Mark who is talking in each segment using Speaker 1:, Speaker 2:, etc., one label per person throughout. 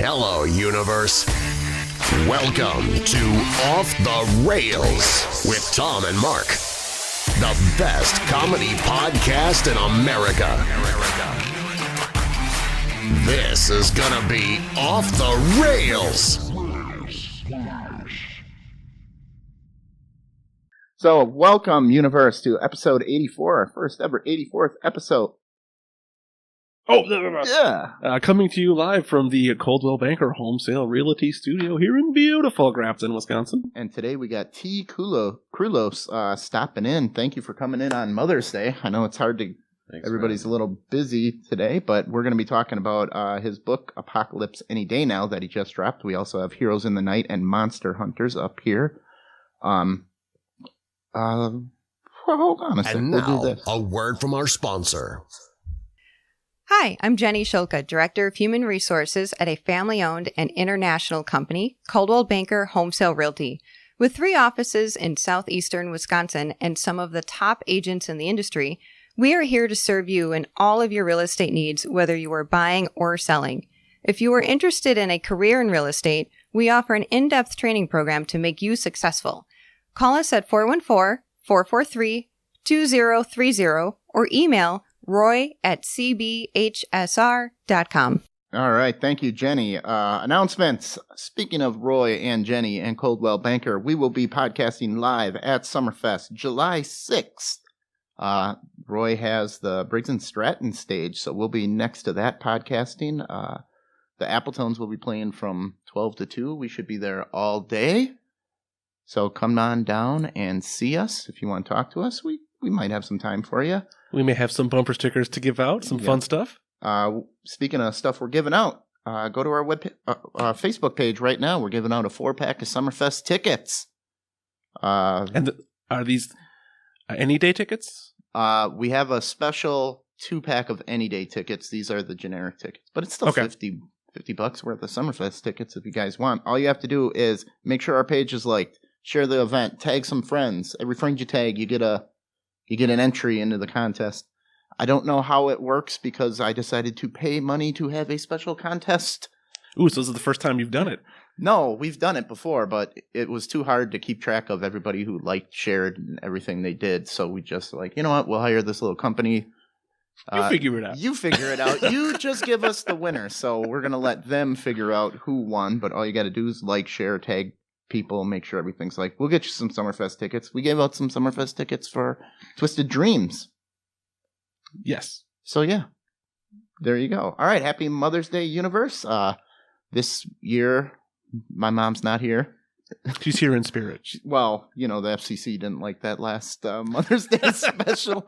Speaker 1: Hello, universe. Welcome to Off the Rails with Tom and Mark, the best comedy podcast in America. This is gonna be Off the Rails.
Speaker 2: So, welcome, universe, to episode 84, our first ever 84th episode.
Speaker 3: Oh,
Speaker 2: Yeah.
Speaker 3: Coming to you live from the Coldwell Banker Home Sale Realty Studio here in beautiful Grafton, Wisconsin.
Speaker 2: And today we got Krulos stopping in. Thank you for coming in on Mother's Day. I know it's hard to... Everybody's a little busy today, but we're going to be talking about his book, Apocalypse Any Day Now, that he just dropped. We also have Heroes in the Night and Monster Hunters up here. Hold on a second.
Speaker 1: And now, a word from our sponsor.
Speaker 4: Hi, I'm Jenny Shulka, Director of Human Resources at a family-owned and international company, Coldwell Banker Home Sale Realty. With 3 offices in southeastern Wisconsin and some of the top agents in the industry, we are here to serve you in all of your real estate needs, whether you are buying or selling. If you are interested in a career in real estate, we offer an in-depth training program to make you successful. Call us at 414-443-2030 or email roy@cbhsr.com.
Speaker 2: All right. Thank you, Jenny. Announcements. Speaking of Roy and Jenny and Coldwell Banker, we will be podcasting live at Summerfest July 6th. Roy has the Briggs & Stratton stage, so we'll be next to that podcasting. The Appletones will be playing from 12 to 2. We should be there all day. So come on down and see us. If you want to talk to us, we might have some time for you.
Speaker 3: We may have some bumper stickers to give out, some fun stuff.
Speaker 2: Speaking of stuff we're giving out, go to our Facebook page right now. We're giving out a 4-pack of Summerfest tickets.
Speaker 3: And are these any day tickets?
Speaker 2: We have a special 2-pack of any day tickets. These are the generic tickets, but it's still
Speaker 3: Okay.
Speaker 2: $50 worth of Summerfest tickets if you guys want. All you have to do is make sure our page is liked, share the event, tag some friends. Every friend you tag, you get an entry into the contest. I don't know how it works because I decided to pay money to have a special contest.
Speaker 3: Ooh, so this is the first time you've done it.
Speaker 2: No, we've done it before, but it was too hard to keep track of everybody who liked, shared, and everything they did. So we just you know what? We'll hire this little company.
Speaker 3: You figure it out.
Speaker 2: You figure it out. You just give us the winner. So we're going to let them figure out who won. But all you got to do is like, share, tag people, make sure everything's like. We'll get you some Summerfest tickets. We gave out some Summerfest tickets for Twisted Dreams.
Speaker 3: Yes.
Speaker 2: So yeah, there you go. All right. Happy Mother's Day, universe. This year, my mom's not here.
Speaker 3: She's here in spirit.
Speaker 2: Well, the FCC didn't like that last Mother's Day special.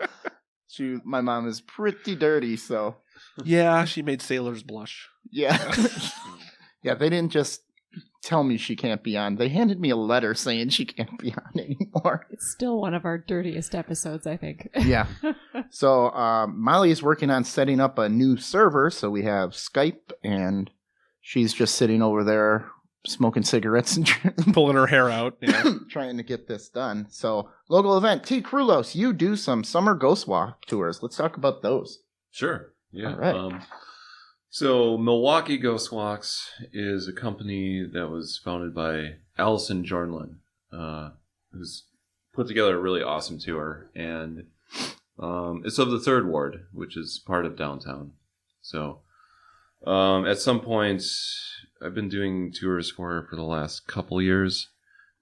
Speaker 2: My mom is pretty dirty, so.
Speaker 3: Yeah, she made sailors blush.
Speaker 2: Yeah. Yeah, they didn't just tell me she can't be on. They handed me a letter saying she can't be on anymore.
Speaker 5: It's still one of our dirtiest episodes, I think.
Speaker 2: Yeah. So Molly is working on setting up a new server, so we have Skype, and she's just sitting over there smoking cigarettes and
Speaker 3: Pulling her hair out. Yeah.
Speaker 2: trying to get this done. So, local event, T. Krulos, you do some summer ghost walk tours. Let's talk about those.
Speaker 6: Sure. Yeah.
Speaker 2: All right.
Speaker 6: So Milwaukee Ghost Walks is a company that was founded by Allison Jornlin, who's put together a really awesome tour. And it's of the 3rd Ward, which is part of downtown. So at some point, I've been doing tours for her for the last couple years.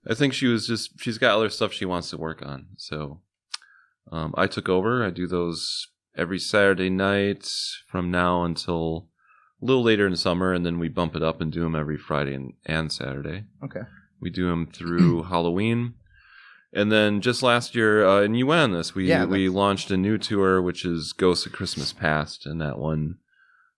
Speaker 6: I think she's got other stuff she wants to work on. So I took over. I do those every Saturday night from now until a little later in summer, and then we bump it up and do them every Friday and Saturday.
Speaker 2: Okay.
Speaker 6: We do them through Halloween. And then just last year, and you went on this, we launched a new tour, which is Ghosts of Christmas Past, and that one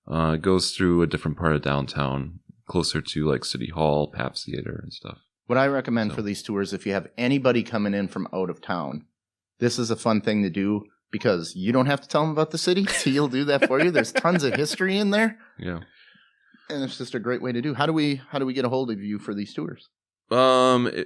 Speaker 6: goes through a different part of downtown, closer to like City Hall, Pabst Theater, and stuff.
Speaker 2: What I recommend for these tours, if you have anybody coming in from out of town, this is a fun thing to do because you don't have to tell them about the city. He'll do that for you. There's tons of history in there.
Speaker 6: Yeah.
Speaker 2: And it's just a great way to do. How do we get a hold of you for these tours?
Speaker 6: You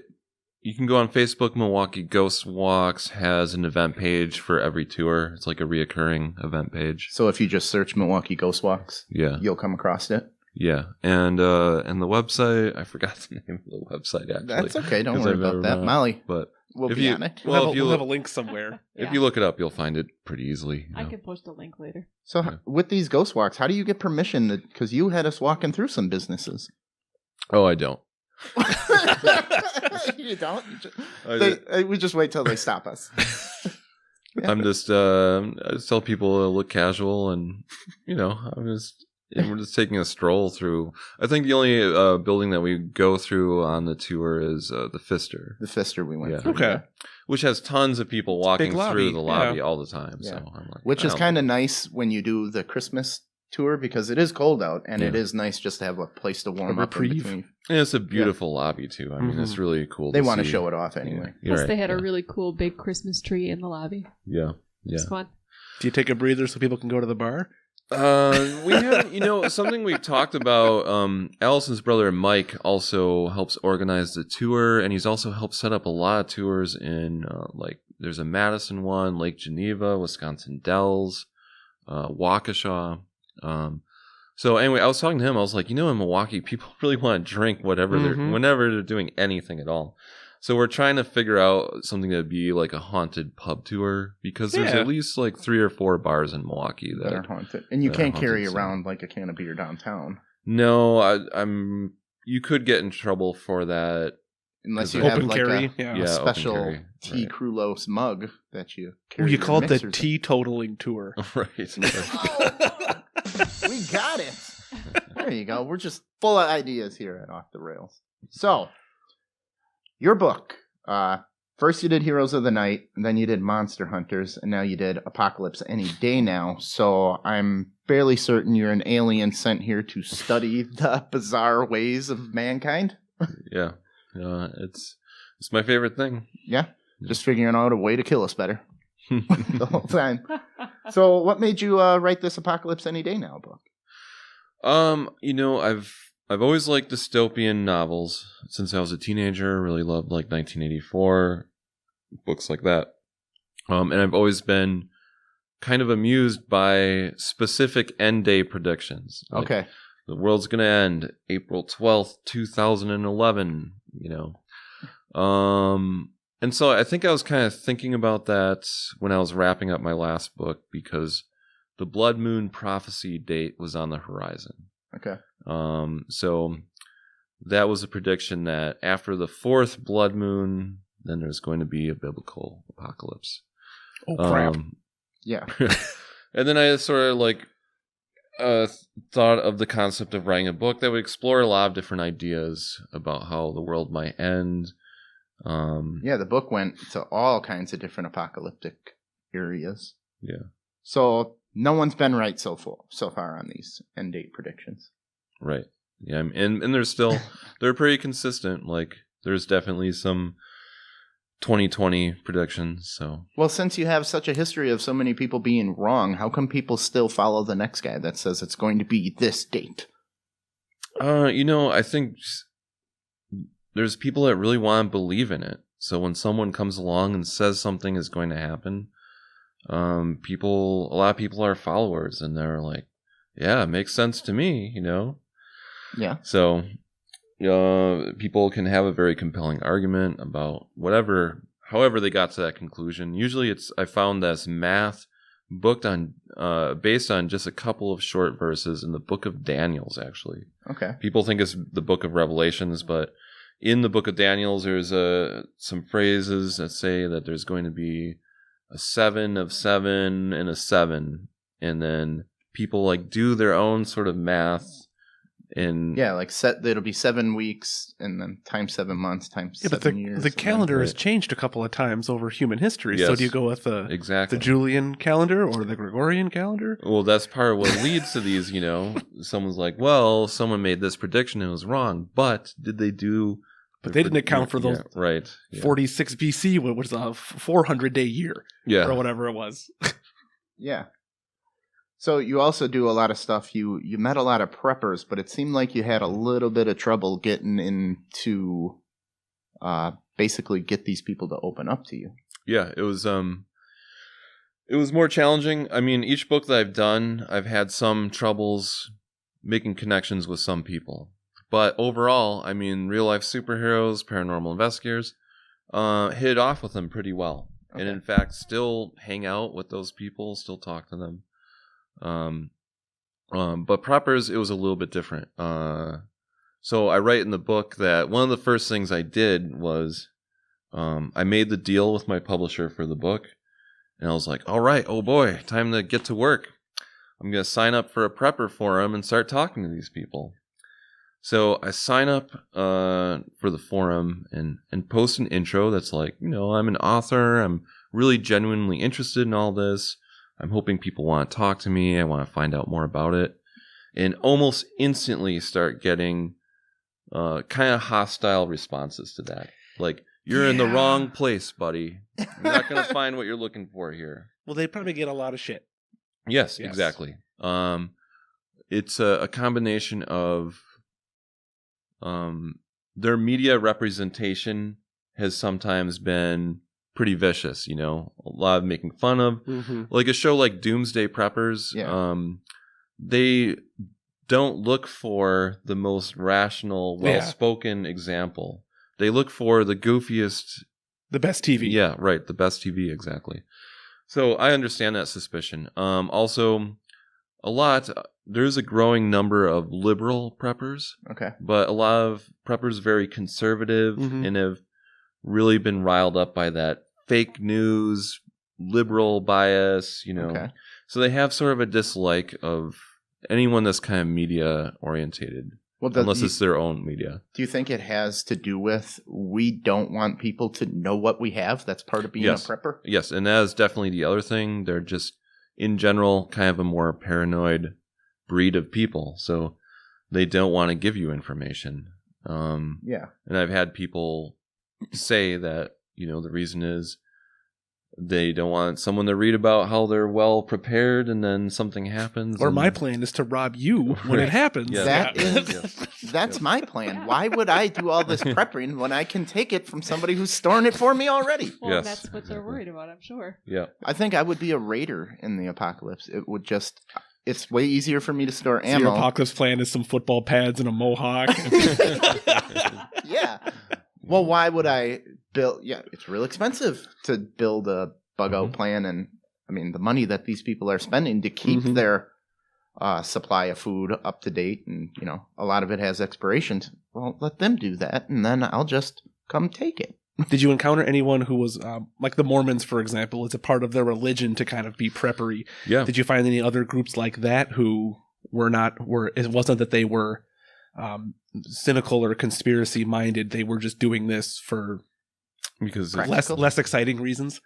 Speaker 6: can go on Facebook. Milwaukee Ghost Walks has an event page for every tour. It's like a reoccurring event page.
Speaker 2: So if you just search Milwaukee Ghost Walks,
Speaker 6: yeah,
Speaker 2: you'll come across it.
Speaker 6: Yeah, and the website, I forgot the name of the website actually.
Speaker 2: That's okay. Don't
Speaker 6: 'cause
Speaker 2: worry
Speaker 6: I've
Speaker 2: about
Speaker 6: never
Speaker 2: that.
Speaker 6: been
Speaker 2: Molly
Speaker 6: But
Speaker 2: will
Speaker 6: if
Speaker 2: be
Speaker 6: you-
Speaker 2: on it.
Speaker 6: well, if you
Speaker 3: we'll have a
Speaker 6: look-
Speaker 3: link somewhere.
Speaker 6: if you look it up, you'll find it pretty easily.
Speaker 5: I can post a link later.
Speaker 2: So
Speaker 6: Yeah.
Speaker 2: with these ghost walks, how do you get permission? Because you had us walking through some businesses.
Speaker 6: Oh, I don't.
Speaker 2: You don't? We just wait till they stop us.
Speaker 6: I'm just I just tell people to look casual, and we're just taking a stroll through. I think the only building that we go through on the tour is the Fister.
Speaker 2: The Fister we went
Speaker 6: Yeah.
Speaker 2: through.
Speaker 3: Okay.
Speaker 2: yeah.
Speaker 6: Which has tons of people walking
Speaker 3: big lobby,
Speaker 6: through the lobby
Speaker 3: yeah.
Speaker 6: all the time.
Speaker 2: Yeah.
Speaker 6: So I'm like,
Speaker 2: Which is kind of nice when you do the Christmas tour because it is cold out and it
Speaker 6: Yeah.
Speaker 2: is nice just to have a place to warm
Speaker 3: A
Speaker 2: up in
Speaker 3: reprieve.
Speaker 2: between.
Speaker 6: And it's a beautiful lobby too. I mean, it's really cool.
Speaker 2: They want to
Speaker 6: see.
Speaker 2: show it off anyway.
Speaker 6: You're
Speaker 5: Plus,
Speaker 6: right,
Speaker 5: they had
Speaker 6: yeah.
Speaker 5: a really cool big Christmas tree in the lobby.
Speaker 6: Yeah.
Speaker 5: It's fun.
Speaker 3: Do you take a breather so people can go to the bar?
Speaker 6: We have, something we've talked about. Allison's brother Mike also helps organize the tour, and he's also helped set up a lot of tours in there's a Madison one, Lake Geneva, Wisconsin Dells, Waukesha. So anyway, I was talking to him. I was like, in Milwaukee, people really want to drink whenever they're doing anything at all. So we're trying to figure out something that'd be like a haunted pub tour because there's
Speaker 3: Yeah.
Speaker 6: at least like 3 or 4 bars in Milwaukee
Speaker 2: That are haunted. And you
Speaker 6: that are
Speaker 2: can't carry
Speaker 6: haunted, so-
Speaker 2: around like a can of beer downtown.
Speaker 6: No, I'm. You could get in trouble for that.
Speaker 2: Unless
Speaker 6: Is
Speaker 2: you
Speaker 6: it
Speaker 2: have
Speaker 3: Open
Speaker 2: like
Speaker 3: carry?
Speaker 2: a
Speaker 3: Yeah.
Speaker 6: Yeah, open
Speaker 2: special
Speaker 6: carry,
Speaker 2: T.
Speaker 6: right.
Speaker 2: Krulos mug that you carry.
Speaker 3: You
Speaker 2: your
Speaker 3: call it the
Speaker 2: mixers in.
Speaker 3: teetotaling tour.
Speaker 6: Right.
Speaker 2: We got it. There you go. We're just full of ideas here at Off the Rails. So, your book. First you did Heroes of the Night, and then you did Monster Hunters, and now you did Apocalypse Any Day Now. So I'm fairly certain you're an alien sent here to study the bizarre ways of mankind.
Speaker 6: Yeah. It's my favorite thing.
Speaker 2: Yeah, just figuring out a way to kill us better the whole time. So what made you write this Apocalypse Any Day Now book?
Speaker 6: I've always liked dystopian novels since I was a teenager. Really loved like 1984 books like that. And I've always been kind of amused by specific end day predictions. Like,
Speaker 2: Okay.
Speaker 6: the world's gonna end April 12th, 2011. And so I think I was kind of thinking about that when I was wrapping up my last book because the Blood Moon prophecy date was on the horizon.
Speaker 2: Okay.
Speaker 6: So that was a prediction that after the 4th blood moon, then there's going to be a biblical apocalypse.
Speaker 3: Oh, crap.
Speaker 2: Yeah.
Speaker 6: And then I sort of thought of the concept of writing a book that would explore a lot of different ideas about how the world might end.
Speaker 2: Yeah, the book went to all kinds of different apocalyptic areas.
Speaker 6: Yeah.
Speaker 2: So no one's been right so far on these end date predictions.
Speaker 6: Right. Yeah. And there's still, they're pretty consistent. Like there's definitely some 2020 predictions. So,
Speaker 2: Well, since you have such a history of so many people being wrong, how come people still follow the next guy that says it's going to be this date?
Speaker 6: I think there's people that really want to believe in it. So when someone comes along and says something is going to happen, a lot of people are followers and they're like, yeah, it makes sense to me,
Speaker 2: Yeah.
Speaker 6: So, people can have a very compelling argument about however they got to that conclusion. Usually I found that's math based on just a couple of short verses in the book of Daniels, actually.
Speaker 2: Okay.
Speaker 6: People think it's the book of Revelations, but in the book of Daniels, there's some phrases that say that there's going to be a 7 of 7 and a 7. And then people do their own sort of math. And
Speaker 2: Yeah, it'll be 7 weeks and then times 7 months times
Speaker 3: Yeah, but
Speaker 2: 7 years.
Speaker 3: the calendar has
Speaker 6: Right.
Speaker 3: changed a couple of times over human history. So
Speaker 6: Yes.
Speaker 3: do you go with the
Speaker 6: exactly.
Speaker 3: Julian calendar or the Gregorian calendar?
Speaker 6: Well, that's part of what leads to these, someone's like, well, someone made this prediction and it was wrong, but did they do...
Speaker 3: But they didn't account for those
Speaker 6: Yeah, right. Yeah.
Speaker 3: 46 BC, what was a 400-day year
Speaker 6: Yeah.
Speaker 3: or whatever it was.
Speaker 2: Yeah. So you also do a lot of stuff. You met a lot of preppers, but it seemed like you had a little bit of trouble getting into basically get these people to open up to you.
Speaker 6: Yeah, it was more challenging. I mean, each book that I've done, I've had some troubles making connections with some people. But overall, I mean, real life superheroes, paranormal investigators, hit it off with them pretty well. Okay. And in fact, still hang out with those people, still talk to them. But preppers, it was a little bit different. So I write in the book that one of the first things I did was I made the deal with my publisher for the book. And I was like, all right, oh boy, time to get to work. I'm going to sign up for a prepper forum and start talking to these people. So I sign up for the forum and post an intro that's like, I'm an author. I'm really genuinely interested in all this. I'm hoping people want to talk to me. I want to find out more about it. And almost instantly start getting kind of hostile responses to that. Like, you're in the wrong place, buddy. You're not going to find what you're looking for here.
Speaker 3: Well, they probably get a lot of shit.
Speaker 6: Yes. Exactly. It's a combination of their media representation has sometimes been pretty vicious, a lot of making fun of. Mm-hmm. Like a show like Doomsday Preppers, they don't look for the most rational, well-spoken example. They look for the goofiest...
Speaker 3: The best TV.
Speaker 6: Yeah, right. The best TV, exactly. So I understand that suspicion. Also, there's a growing number of liberal preppers.
Speaker 2: Okay.
Speaker 6: But a lot of preppers very conservative and have really been riled up by that fake news, liberal bias, Okay. So they have sort of a dislike of anyone that's kind of media orientated. Well, unless it's their own media.
Speaker 2: Do you think it has to do with we don't want people to know what we have? That's part of being a prepper?
Speaker 6: Yes, and that is definitely the other thing. They're just, in general, kind of a more paranoid breed of people. So they don't want to give you information. And I've had people say that, the reason is they don't want someone to read about how they're well prepared and then something happens.
Speaker 3: Or my plan is to rob you when it happens.
Speaker 2: Yeah. That's my plan. Why would I do all this prepping when I can take it from somebody who's storing it for me already?
Speaker 5: Well, that's what they're worried about, I'm sure.
Speaker 6: Yeah.
Speaker 2: I think I would be a raider in the apocalypse. It would just... It's way easier for me to store
Speaker 3: so
Speaker 2: ammo.
Speaker 3: Your apocalypse plan is some football pads and a mohawk.
Speaker 2: Yeah. Well, why would I build? Yeah, it's real expensive to build a bug-out plan. And, I mean, the money that these people are spending to keep their supply of food up to date. And, a lot of it has expirations. Well, let them do that. And then I'll just come take it.
Speaker 3: Did you encounter anyone who was, like the Mormons, for example, it's a part of their religion to kind of be preppery.
Speaker 6: Yeah.
Speaker 3: Did you find any other groups like that who it wasn't that they were cynical or conspiracy minded, they were just doing this for
Speaker 6: because
Speaker 3: less exciting reasons?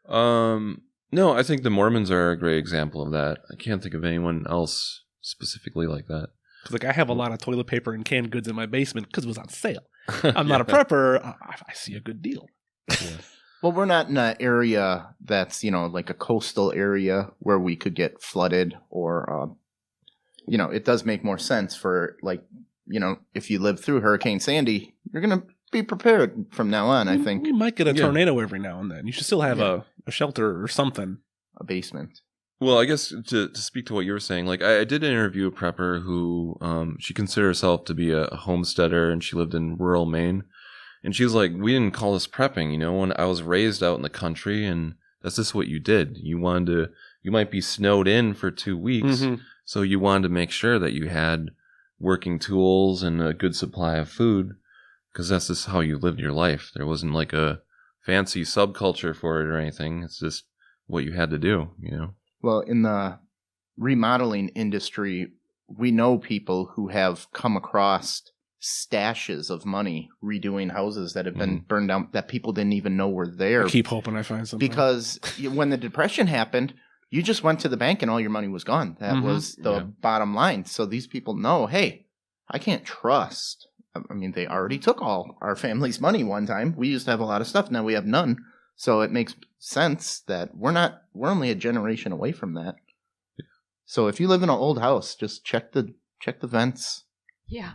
Speaker 6: No, I think the Mormons are a great example of that. I can't think of anyone else specifically like that.
Speaker 3: Because I have a lot of toilet paper and canned goods in my basement because it was on sale. I'm not a prepper. I see a good deal.
Speaker 6: Yeah.
Speaker 2: Well, we're not in an area that's, like a coastal area where we could get flooded or, it does make more sense for, if you live through Hurricane Sandy, you're going to be prepared from now on, I think.
Speaker 3: You might get a tornado every now and then. You should still have a shelter or something.
Speaker 2: A basement.
Speaker 6: Well, I guess to speak to what you were saying, I did interview a prepper who she considered herself to be a homesteader, and she lived in rural Maine. And she was like, we didn't call this prepping, when I was raised out in the country, and that's just what you did. You might be snowed in for 2 weeks, so you wanted to make sure that you had working tools and a good supply of food, because that's just how you lived your life. There wasn't like a fancy subculture for it or anything. It's just what you had to do,
Speaker 2: Well, in the remodeling industry, we know people who have come across stashes of money redoing houses that have been burned down that people didn't even know were there.
Speaker 3: I keep hoping I find something.
Speaker 2: Because when the Depression happened, you just went to the bank and all your money was gone. That was the bottom line. So these people know, hey, I can't trust. I mean, they already took all our family's money one time. We used to have a lot of stuff. Now we have none. So it makes sense that we're only a generation away from that. So if you live in an old house, just check the vents.
Speaker 5: Yeah.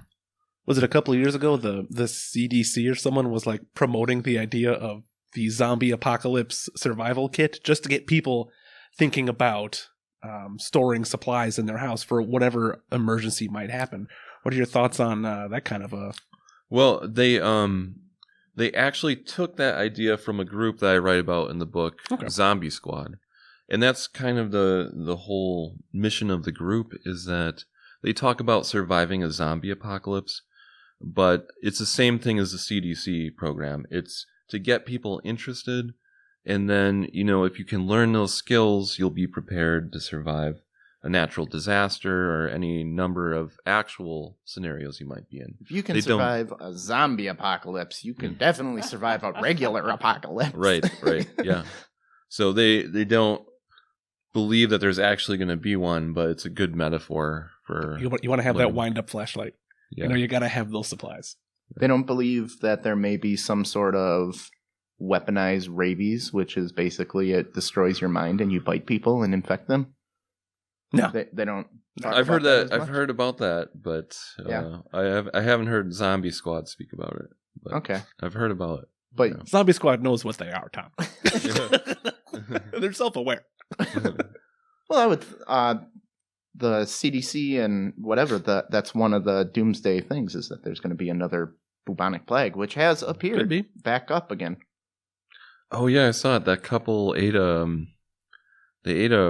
Speaker 3: Was it a couple of years ago the CDC or someone was like promoting the idea of the zombie apocalypse survival kit just to get people thinking about storing supplies in their house for whatever emergency might happen. What are your thoughts on that kind of a?
Speaker 6: Well, they actually took that idea from a group that I write about in the book, Zombie Squad. And that's kind of the whole mission of the group, is that they talk about surviving a zombie apocalypse, but it's the same thing as the CDC program. It's to get people interested, and then, if you can learn those skills, you'll be prepared to survive a natural disaster or any number of actual scenarios you might be in.
Speaker 2: If you can survive a zombie apocalypse, you can definitely survive a regular apocalypse.
Speaker 6: Right, yeah. So they don't believe that there's actually going to be one, but it's a good metaphor for...
Speaker 3: You want to have that wind-up flashlight.
Speaker 6: Yeah.
Speaker 3: You got to have those supplies.
Speaker 2: They don't believe that there may be some sort of weaponized rabies, which is basically it destroys your mind and you bite people and infect them.
Speaker 3: No,
Speaker 2: they don't.
Speaker 6: I've heard that. I've heard about that, but I haven't heard Zombie Squad speak about it. But
Speaker 2: okay,
Speaker 6: I've heard about it.
Speaker 2: But
Speaker 3: Zombie Squad knows what they are, Tom. They're self-aware.
Speaker 2: Well, I would. The CDC and whatever, that's one of the doomsday things, is that there's going to be another bubonic plague, which has appeared back up again.
Speaker 6: Oh yeah, I saw it. That couple ate a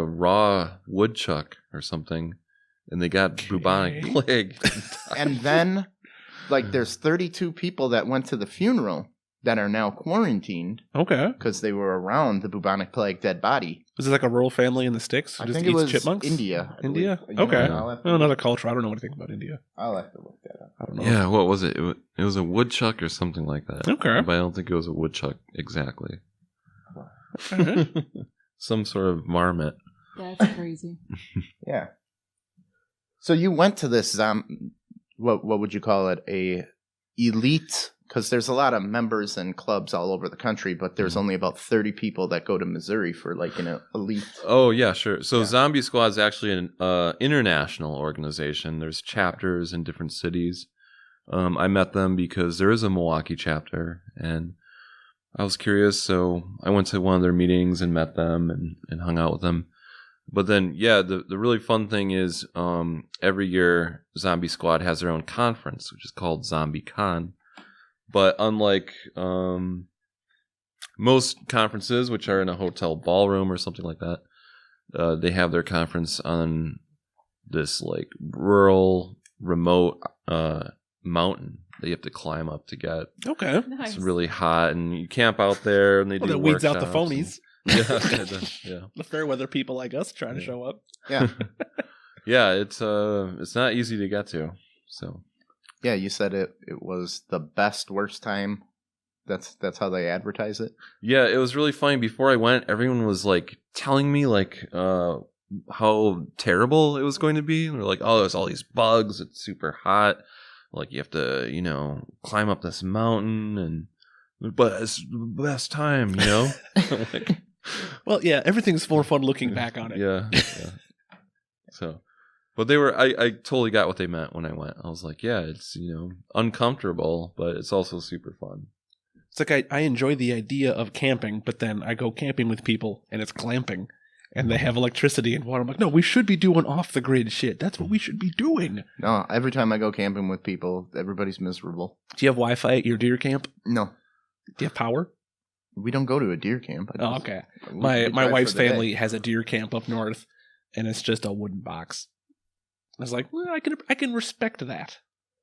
Speaker 6: raw woodchuck or something, and they got bubonic plague.
Speaker 2: And then, there's 32 people that went to the funeral that are now quarantined.
Speaker 3: Okay.
Speaker 2: Because they were around the bubonic plague dead body.
Speaker 3: Was it like a rural family in the sticks?
Speaker 2: I think it was chipmunks? India.
Speaker 3: India? Okay. Another culture. I don't know anything about India.
Speaker 2: I'll have to look that up.
Speaker 3: I don't know.
Speaker 6: Yeah, what was it? It was a woodchuck or something like that.
Speaker 3: Okay.
Speaker 6: But I don't think it was a woodchuck exactly.
Speaker 3: Okay.
Speaker 6: Some sort of marmot.
Speaker 5: That's crazy.
Speaker 2: Yeah. So you went to this, what would you call it? A elite, because there's a lot of members and clubs all over the country, but there's only about 30 people that go to Missouri for an elite.
Speaker 6: Oh, yeah, sure. So Zombie Squad is actually an international organization. There's chapters in different cities. I met them because there is a Milwaukee chapter, and I was curious, so I went to one of their meetings and met them and hung out with them. But then, the really fun thing is every year Zombie Squad has their own conference, which is called Zombicon. But unlike most conferences, which are in a hotel ballroom or something like that, they have their conference on this rural, remote mountain that you have to climb up to get.
Speaker 3: Okay.
Speaker 5: Nice.
Speaker 6: It's really hot, and you camp out there, and they do
Speaker 3: that weeds out the
Speaker 6: workshops
Speaker 3: phonies.
Speaker 6: Yeah.
Speaker 3: The fair weather people like us trying to show up.
Speaker 2: Yeah.
Speaker 6: Yeah, it's not easy to get to. So.
Speaker 2: Yeah, you said it was the best, worst time. That's how they advertise it.
Speaker 6: Yeah, it was really funny. Before I went, everyone was telling me how terrible it was going to be. They're like, "Oh, there's all these bugs. It's super hot. You have to, climb up this mountain, but it's the best time,
Speaker 3: Well, yeah, everything's more fun looking back on it.
Speaker 6: Yeah. So, but I totally got what they meant when I went. I was like, yeah, it's, uncomfortable, but it's also super fun.
Speaker 3: It's like I enjoy the idea of camping, but then I go camping with people and it's glamping and they have electricity and water. I'm like, no, we should be doing off the grid shit. That's what we should be doing.
Speaker 2: No, every time I go camping with people, everybody's miserable.
Speaker 3: Do you have Wi-Fi at your deer camp?
Speaker 2: No.
Speaker 3: Do you have power?
Speaker 2: We don't go to a deer camp.
Speaker 3: Oh, okay. My wife's family has a deer camp up north, and it's just a wooden box. I was like, well, I can respect that.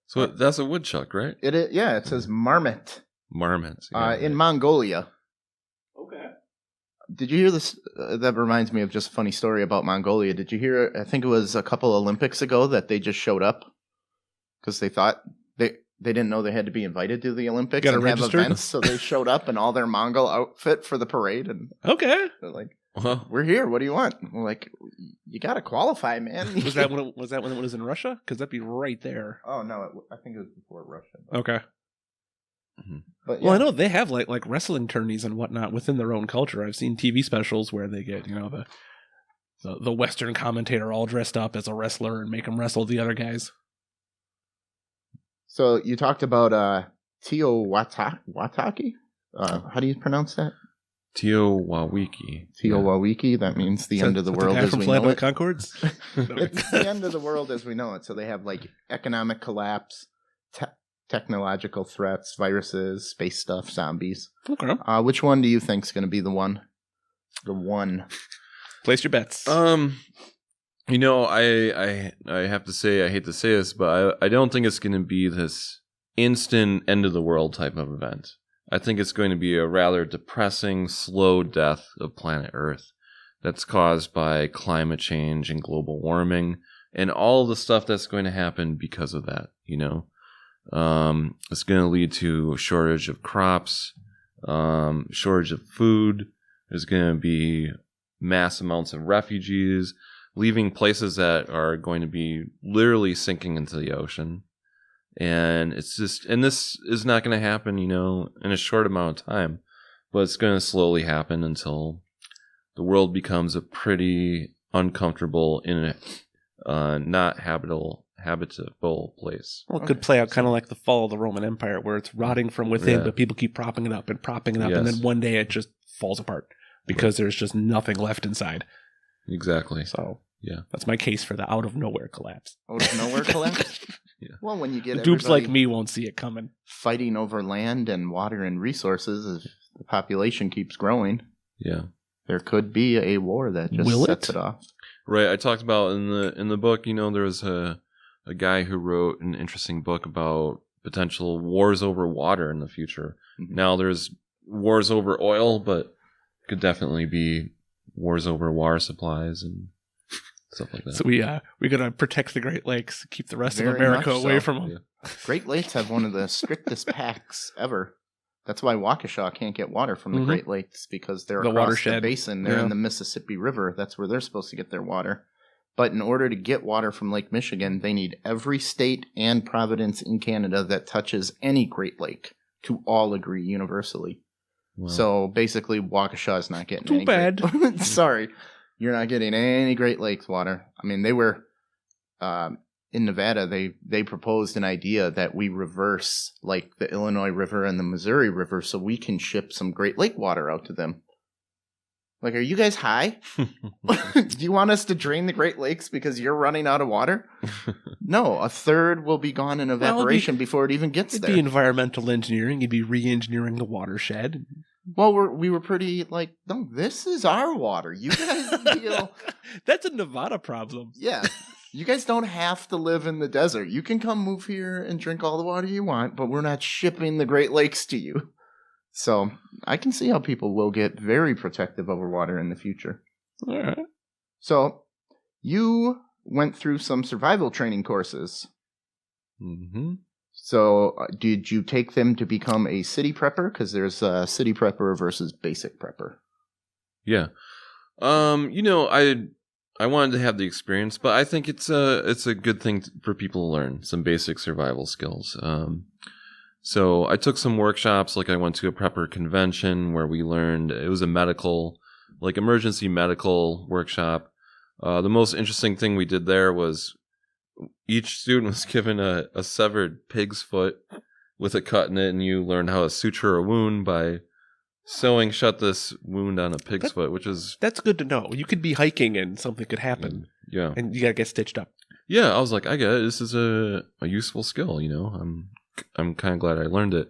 Speaker 6: So that's a woodchuck, right?
Speaker 2: It is, yeah, it says marmot.
Speaker 6: Marmot. Yeah.
Speaker 2: In Mongolia.
Speaker 3: Okay.
Speaker 2: Did you hear this? That reminds me of just a funny story about Mongolia. Did you hear, I think it was a couple Olympics ago, that they just showed up because they thought they didn't know they had to be invited to the Olympics and
Speaker 3: register?
Speaker 2: Have events, so they showed up in all their Mongol outfit for the parade. And
Speaker 3: okay.
Speaker 2: They're like, we're here. What do you want? We're like, you got to qualify, man.
Speaker 3: Was that when it was in Russia? Because that'd be right there.
Speaker 2: Oh, no. I think it was before Russia.
Speaker 3: Okay.
Speaker 6: Mm-hmm.
Speaker 2: But,
Speaker 3: well, I know they have like wrestling tourneys and whatnot within their own culture. I've seen TV specials where they get, the Western commentator all dressed up as a wrestler and make them wrestle the other guys.
Speaker 2: So you talked about Teowataki? How do you pronounce that?
Speaker 6: Teowawiki.
Speaker 2: Teowawiki, that means the end of the world
Speaker 3: guy
Speaker 2: as
Speaker 3: from
Speaker 2: we
Speaker 3: Flight
Speaker 2: know
Speaker 3: of
Speaker 2: it.
Speaker 3: the Conchords?
Speaker 2: It's the end of the world as we know it. So they have like economic collapse, technological threats, viruses, space stuff, zombies.
Speaker 3: Okay.
Speaker 2: Which one do you think is going to be the one? The one.
Speaker 3: Place your bets.
Speaker 6: You know, I have to say, I hate to say this, but I don't think it's going to be this instant end of the world type of event. I think it's going to be a rather depressing, slow death of planet Earth that's caused by climate change and global warming and all the stuff that's going to happen because of that, you know. It's going to lead to a shortage of crops, shortage of food. There's going to be mass amounts of refugees leaving places that are going to be literally sinking into the ocean. And it's just, and this is not going to happen, you know, in a short amount of time, but it's going to slowly happen until the world becomes a pretty uncomfortable, not habitable place.
Speaker 3: Well, it could play out kind of like the fall of the Roman Empire, where it's rotting from within,
Speaker 6: Yeah.
Speaker 3: but people keep propping it up, and
Speaker 6: Yes.
Speaker 3: then one day it just falls apart because there's just nothing left inside.
Speaker 6: Exactly.
Speaker 3: So
Speaker 6: Yeah.
Speaker 3: that's my case for the out of nowhere collapse.
Speaker 2: Out of nowhere collapse?
Speaker 6: Yeah.
Speaker 2: Well, when you get
Speaker 3: The dupes like
Speaker 2: everybody
Speaker 3: me won't see it coming.
Speaker 2: fighting over land and water and resources, as the population keeps growing,
Speaker 6: Yeah.
Speaker 2: there could be a war that just
Speaker 3: Will
Speaker 2: sets
Speaker 3: it?
Speaker 2: it off.
Speaker 6: Right. I talked about in the book, you know, there was a guy who wrote an interesting book about potential wars over water in the future.
Speaker 2: Mhm.
Speaker 6: Now there's wars over oil, but could definitely be wars over water supplies and stuff like that.
Speaker 3: So we gotta protect the Great Lakes, keep the rest
Speaker 2: Very
Speaker 3: of America
Speaker 2: much
Speaker 3: away
Speaker 2: so.
Speaker 3: from them.
Speaker 6: Yeah.
Speaker 2: Great Lakes have one of the strictest packs ever. That's why Waukesha can't get water from the
Speaker 3: Mhm.
Speaker 2: Great Lakes, because they're
Speaker 3: The
Speaker 2: across
Speaker 3: watershed.
Speaker 2: the basin. They're
Speaker 3: Yeah.
Speaker 2: in the Mississippi River. That's where they're supposed to get their water. But in order to get water from Lake Michigan, they need every state and province in Canada that touches any Great Lake to all agree universally.
Speaker 6: Wow.
Speaker 2: So basically, Waukesha is not getting
Speaker 3: Too
Speaker 2: any
Speaker 3: bad.
Speaker 2: Sorry, you're not getting any Great Lakes water. I mean, they were in Nevada. They proposed an idea that we reverse like the Illinois River and the Missouri River, so we can ship some Great Lake water out to them. Like, are you guys high? Do you want us to drain the Great Lakes because you're running out of water? No, a third will be gone in evaporation before it even gets
Speaker 3: It'd
Speaker 2: there.
Speaker 3: be environmental engineering. You'd be re-engineering the watershed.
Speaker 2: Well, we were pretty like, no, this is our water. You guys,
Speaker 3: That's a Nevada problem.
Speaker 2: yeah, you guys don't have to live in the desert. You can come move here and drink all the water you want, but we're not shipping the Great Lakes to you. So I can see how people will get very protective over water in the future.
Speaker 3: All right.
Speaker 2: So you went through some survival training courses.
Speaker 6: Mm-hmm.
Speaker 2: So did you take them to become a city prepper? Because there's a city prepper versus basic prepper.
Speaker 6: Yeah. You know, I wanted to have the experience, but I think it's a good thing for people to learn some basic survival skills. So I took some workshops, like I went to a prepper convention where we learned, it was a medical, like emergency medical workshop. The most interesting thing we did there was each student was given a severed pig's foot with a cut in it, and you learned how to suture a wound by sewing shut this wound on a pig's foot, which is...
Speaker 3: That's good to know. You could be hiking and something could happen,
Speaker 6: Yeah.
Speaker 3: and you gotta get stitched up.
Speaker 6: Yeah, I was like, I get it. This is a useful skill, you know. I'm kind of glad I learned it.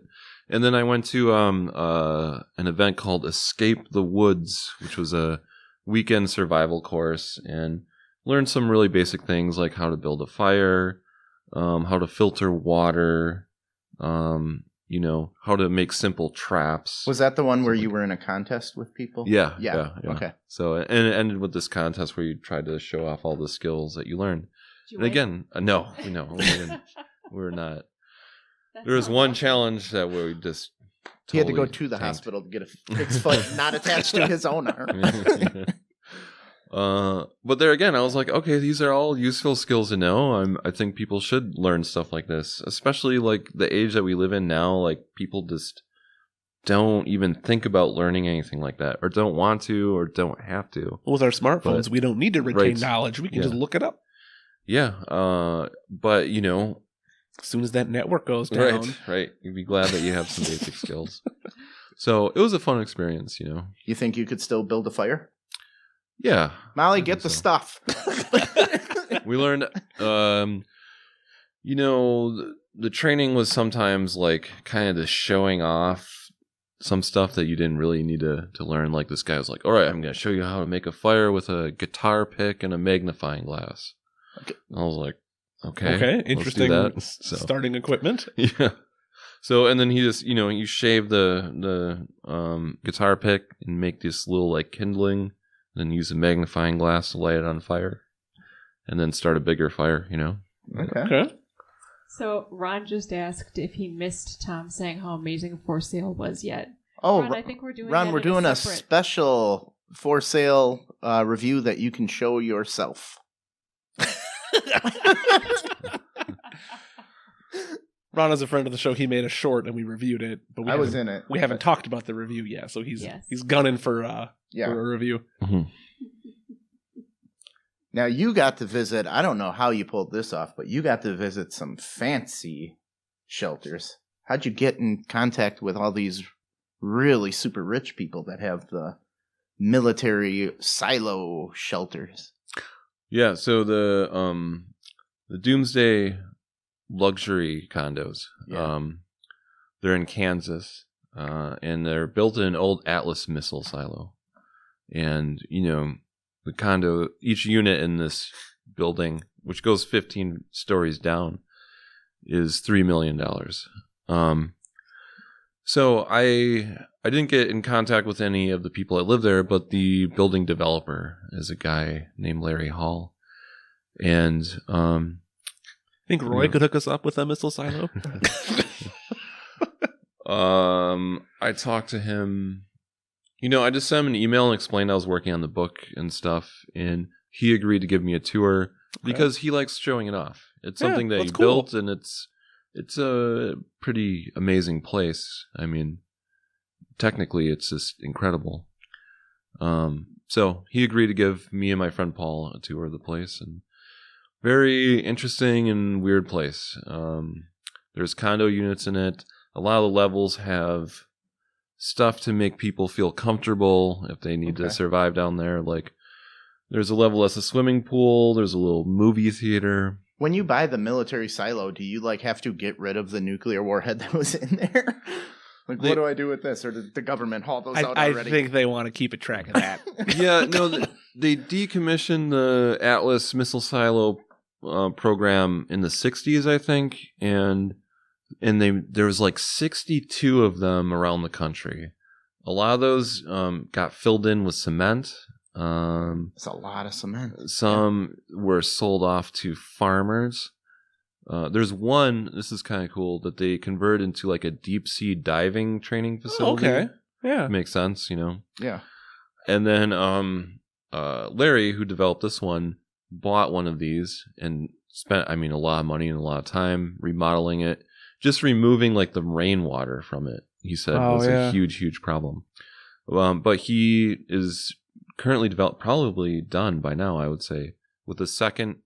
Speaker 6: And then I went to an event called Escape the Woods, which was a weekend survival course, and learned some really basic things like how to build a fire, how to filter water, you know, how to make simple traps.
Speaker 2: Was that the one where you were in a contest with people?
Speaker 6: Yeah.
Speaker 2: Okay.
Speaker 6: So, and it ended with this contest where you tried to show off all the skills that you learned.
Speaker 5: Did you
Speaker 6: And
Speaker 5: win?
Speaker 6: again, no, we didn't. We're not.
Speaker 5: That
Speaker 6: There was
Speaker 5: sounds
Speaker 6: one
Speaker 5: awesome.
Speaker 6: challenge that we just
Speaker 2: He had to go
Speaker 6: totally
Speaker 2: to the
Speaker 6: tanked.
Speaker 2: hospital to get a pig's foot not attached to his own arm.
Speaker 6: But there again, I was like, okay, these are all useful skills to know. I think people should learn stuff like this, especially like the age that we live in now. Like people just don't even think about learning anything like that, or don't want to, or don't have to.
Speaker 3: With our smartphones,
Speaker 6: But-
Speaker 3: we don't need to retain
Speaker 6: right.
Speaker 3: knowledge. We can
Speaker 6: Yeah.
Speaker 3: just look it up.
Speaker 6: Yeah, but you know,
Speaker 3: As soon as that network goes down.
Speaker 6: right. You'd be glad that you have some basic skills. So it was a fun experience, you know.
Speaker 2: You think you could still build a fire?
Speaker 6: Yeah.
Speaker 2: Molly,
Speaker 6: I
Speaker 2: get
Speaker 6: think
Speaker 2: the
Speaker 6: so.
Speaker 2: stuff.
Speaker 6: We learned, you know, the training was sometimes like kind of the showing off some stuff that you didn't really need to learn. Like this guy was like, all right, I'm going to show you how to make a fire with a guitar pick and a magnifying glass.
Speaker 2: Okay.
Speaker 6: I was like, okay.
Speaker 3: Okay, interesting
Speaker 6: Let's do that.
Speaker 3: starting equipment.
Speaker 6: Yeah. So, and then he just, you know, you shave the guitar pick and make this little like kindling, then use a magnifying glass to light it on fire, and then start a bigger fire, you know?
Speaker 2: Okay.
Speaker 3: Okay.
Speaker 5: So Ron just asked if he missed Tom saying how amazing For Sale was yet.
Speaker 2: Oh,
Speaker 5: Ron, I think we're doing
Speaker 2: Ron,
Speaker 5: that
Speaker 2: we're
Speaker 5: in
Speaker 2: doing a
Speaker 5: separate-
Speaker 2: special For Sale review that you can show yourself.
Speaker 3: Ron is a friend of the show. He made a short and we reviewed it, but
Speaker 2: I was in it.
Speaker 3: We haven't talked about the review yet, so he's
Speaker 5: Yes.
Speaker 3: gunning for
Speaker 2: Yeah.
Speaker 3: a review.
Speaker 6: Mm-hmm.
Speaker 2: Now you got to visit, I don't know how you pulled this off, but you got to visit some fancy shelters. How'd you get in contact with all these really super rich people that have the military silo shelters?
Speaker 6: Yeah, so the Doomsday luxury condos,
Speaker 2: Yeah.
Speaker 6: they're in Kansas, and they're built in an old Atlas missile silo. And, you know, the condo, each unit in this building, which goes 15 stories down, is $3 million. So I didn't get in contact with any of the people that live there, but the building developer is a guy named Larry Hall. And
Speaker 3: I think Roy could hook us up with a missile silo.
Speaker 6: I talked to him. You know, I just sent him an email and explained I was working on the book and stuff, and he agreed to give me a tour because he likes showing it off. It's something that he
Speaker 3: that's cool.
Speaker 6: built, and it's a pretty amazing place. I mean, technically, it's just incredible. So he agreed to give me and my friend Paul a tour of the place, and very interesting and weird place. There's condo units in it. A lot of the levels have stuff to make people feel comfortable if they need to survive down there. Like, there's a level that's a swimming pool. There's a little movie theater.
Speaker 2: When you buy the military silo, do you like have to get rid of the nuclear warhead that was in there? Like, what do I do with this? Or did the government haul those out
Speaker 3: I
Speaker 2: already?
Speaker 3: think they want to keep a track of that.
Speaker 6: Yeah, no, they decommissioned the Atlas missile silo program in the 60s, I think, and there was like 62 of them around the country. A lot of those got filled in with cement.
Speaker 2: It's a lot of cement.
Speaker 6: Some were sold off to farmers. There's one, this is kind of cool, that they converted into like a deep sea diving training facility.
Speaker 3: Okay. Yeah.
Speaker 6: Makes sense, you know.
Speaker 2: Yeah.
Speaker 6: And then Larry, who developed this one, bought one of these and spent, a lot of money and a lot of time remodeling it. Just removing like the rainwater from it, he said, was a huge problem. But he is currently developed, probably done by now, I would say, with a second